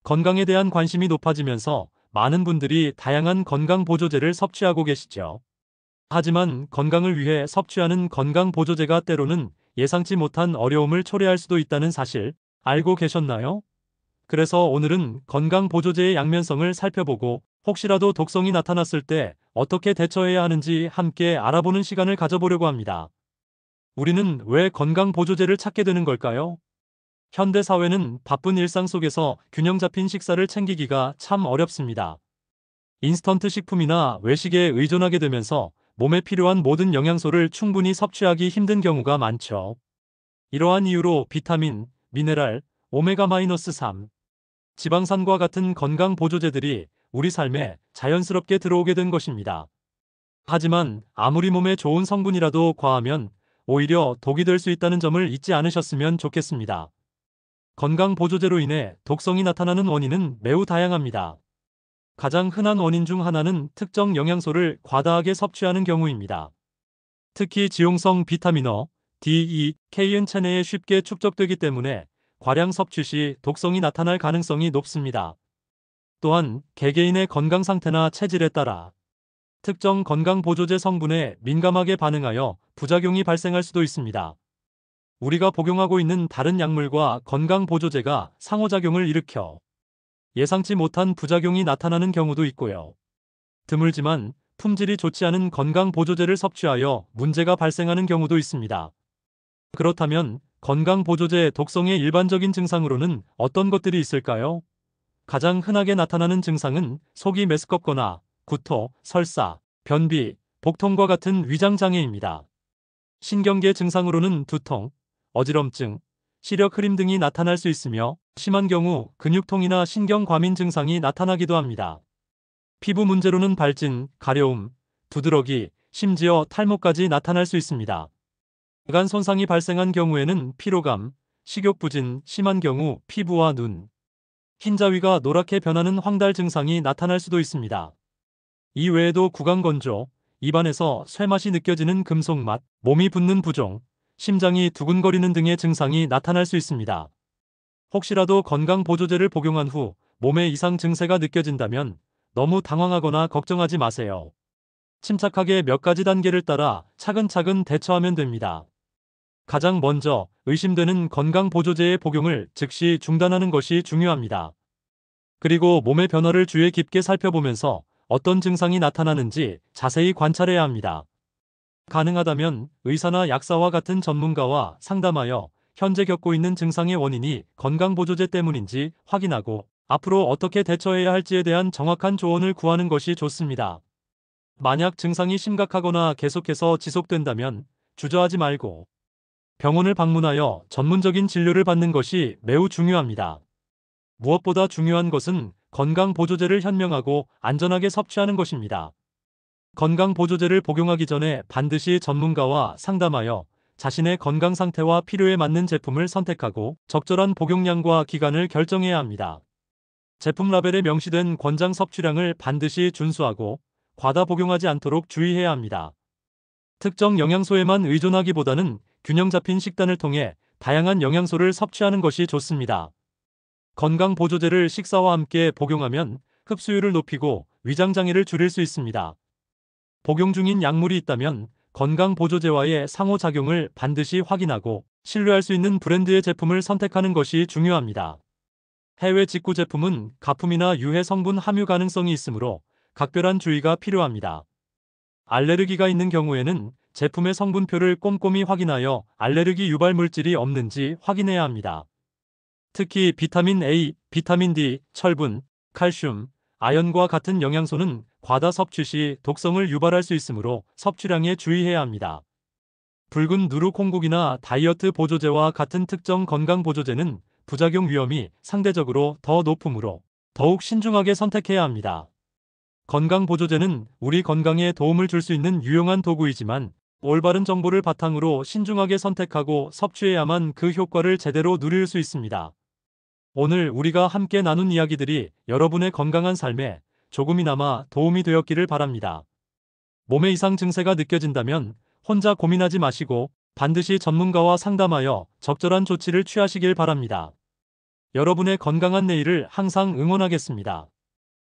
건강에 대한 관심이 높아지면서 많은 분들이 다양한 건강보조제를 섭취하고 계시죠. 하지만 건강을 위해 섭취하는 건강보조제가 때로는 예상치 못한 어려움을 초래할 수도 있다는 사실 알고 계셨나요? 그래서 오늘은 건강보조제의 양면성을 살펴보고 혹시라도 독성이 나타났을 때 어떻게 대처해야 하는지 함께 알아보는 시간을 가져보려고 합니다. 우리는 왜 건강보조제를 찾게 되는 걸까요? 현대 사회는 바쁜 일상 속에서 균형 잡힌 식사를 챙기기가 참 어렵습니다. 인스턴트 식품이나 외식에 의존하게 되면서 몸에 필요한 모든 영양소를 충분히 섭취하기 힘든 경우가 많죠. 이러한 이유로 비타민, 미네랄, 오메가-3, 지방산과 같은 건강 보조제들이 우리 삶에 자연스럽게 들어오게 된 것입니다. 하지만 아무리 몸에 좋은 성분이라도 과하면 오히려 독이 될 수 있다는 점을 잊지 않으셨으면 좋겠습니다. 건강 보조제로 인해 독성이 나타나는 원인은 매우 다양합니다. 가장 흔한 원인 중 하나는 특정 영양소를 과다하게 섭취하는 경우입니다. 특히 지용성 비타민어, D, E, K은 체내에 쉽게 축적되기 때문에 과량 섭취 시 독성이 나타날 가능성이 높습니다. 또한 개개인의 건강 상태나 체질에 따라 특정 건강보조제 성분에 민감하게 반응하여 부작용이 발생할 수도 있습니다. 우리가 복용하고 있는 다른 약물과 건강보조제가 상호작용을 일으켜 예상치 못한 부작용이 나타나는 경우도 있고요. 드물지만 품질이 좋지 않은 건강보조제를 섭취하여 문제가 발생하는 경우도 있습니다. 그렇다면 건강보조제 독성의 일반적인 증상으로는 어떤 것들이 있을까요? 가장 흔하게 나타나는 증상은 속이 메스껍거나 구토, 설사, 변비, 복통과 같은 위장장애입니다. 신경계 증상으로는 두통, 어지럼증, 시력 흐림 등이 나타날 수 있으며 심한 경우 근육통이나 신경과민 증상이 나타나기도 합니다. 피부 문제로는 발진, 가려움, 두드러기, 심지어 탈모까지 나타날 수 있습니다. 간 손상이 발생한 경우에는 피로감, 식욕부진, 심한 경우 피부와 눈, 흰자위가 노랗게 변하는 황달 증상이 나타날 수도 있습니다. 이 외에도 구강건조, 입안에서 쇠맛이 느껴지는 금속맛, 몸이 붓는 부종, 심장이 두근거리는 등의 증상이 나타날 수 있습니다. 혹시라도 건강보조제를 복용한 후 몸에 이상 증세가 느껴진다면 너무 당황하거나 걱정하지 마세요. 침착하게 몇 가지 단계를 따라 차근차근 대처하면 됩니다. 가장 먼저 의심되는 건강보조제의 복용을 즉시 중단하는 것이 중요합니다. 그리고 몸의 변화를 주의 깊게 살펴보면서 어떤 증상이 나타나는지 자세히 관찰해야 합니다. 가능하다면 의사나 약사와 같은 전문가와 상담하여 현재 겪고 있는 증상의 원인이 건강보조제 때문인지 확인하고 앞으로 어떻게 대처해야 할지에 대한 정확한 조언을 구하는 것이 좋습니다. 만약 증상이 심각하거나 계속해서 지속된다면 주저하지 말고 병원을 방문하여 전문적인 진료를 받는 것이 매우 중요합니다. 무엇보다 중요한 것은 건강보조제를 현명하고 안전하게 섭취하는 것입니다. 건강보조제를 복용하기 전에 반드시 전문가와 상담하여 자신의 건강 상태와 필요에 맞는 제품을 선택하고 적절한 복용량과 기간을 결정해야 합니다. 제품 라벨에 명시된 권장 섭취량을 반드시 준수하고 과다 복용하지 않도록 주의해야 합니다. 특정 영양소에만 의존하기보다는 균형 잡힌 식단을 통해 다양한 영양소를 섭취하는 것이 좋습니다. 건강보조제를 식사와 함께 복용하면 흡수율을 높이고 위장장애를 줄일 수 있습니다. 복용 중인 약물이 있다면 건강보조제와의 상호작용을 반드시 확인하고 신뢰할 수 있는 브랜드의 제품을 선택하는 것이 중요합니다. 해외 직구 제품은 가품이나 유해 성분 함유 가능성이 있으므로 각별한 주의가 필요합니다. 알레르기가 있는 경우에는 제품의 성분표를 꼼꼼히 확인하여 알레르기 유발 물질이 없는지 확인해야 합니다. 특히 비타민 A, 비타민 D, 철분, 칼슘, 아연과 같은 영양소는 과다 섭취 시 독성을 유발할 수 있으므로 섭취량에 주의해야 합니다. 붉은 누룩 콩국이나 다이어트 보조제와 같은 특정 건강 보조제는 부작용 위험이 상대적으로 더 높으므로 더욱 신중하게 선택해야 합니다. 건강 보조제는 우리 건강에 도움을 줄 수 있는 유용한 도구이지만 올바른 정보를 바탕으로 신중하게 선택하고 섭취해야만 그 효과를 제대로 누릴 수 있습니다. 오늘 우리가 함께 나눈 이야기들이 여러분의 건강한 삶에 조금이나마 도움이 되었기를 바랍니다. 몸에 이상 증세가 느껴진다면 혼자 고민하지 마시고 반드시 전문가와 상담하여 적절한 조치를 취하시길 바랍니다. 여러분의 건강한 내일을 항상 응원하겠습니다.